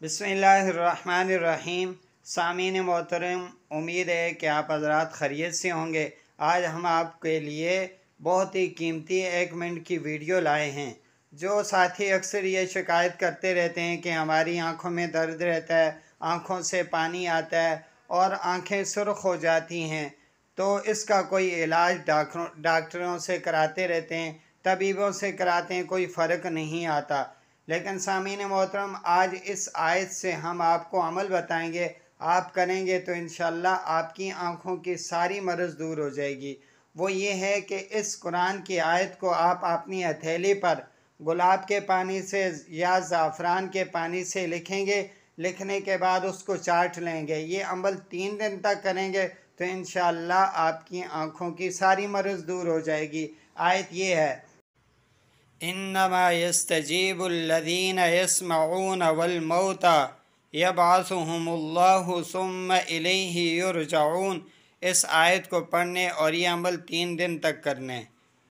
बिस्मिल्लाहिर्रहमानिर्रहीम। सामीन मोहतरम, उम्मीद है कि आप हज़रात खैरियत से होंगे। आज हम आपके लिए बहुत ही कीमती 1 मिनट की वीडियो लाए हैं। जो साथी अक्सर ये शिकायत करते रहते हैं कि हमारी आंखों में दर्द रहता है, आंखों से पानी आता है और आंखें सुर्ख हो जाती हैं, तो इसका कोई इलाज डॉक्टरों से कराते रहते हैं, तबीबों से कराते हैं, कोई फ़र्क नहीं आता। लेकिन सामीन मोहतरम, आज इस आयत से हम आपको अमल बताएंगे। आप करेंगे तो इंशाअल्लाह आपकी आंखों की सारी मर्ज़ दूर हो जाएगी। वो ये है कि इस कुरान की आयत को आप अपनी हथेली पर गुलाब के पानी से या ज़ाफ़रान के पानी से लिखेंगे। लिखने के बाद उसको चाट लेंगे। ये अमल 3 दिन तक करेंगे तो इंशाअल्लाह आपकी आंखों की सारी मर्ज़ दूर हो जाएगी। आयत ये है, इन्नमा यस्तजीबुल्लज़ीन यस्मऊन वल मौता यबअसुहुमुल्लाहु सुम्मा इलैहि युरजऊन। इस आयत को पढ़ने और ये अमल 3 दिन तक करने।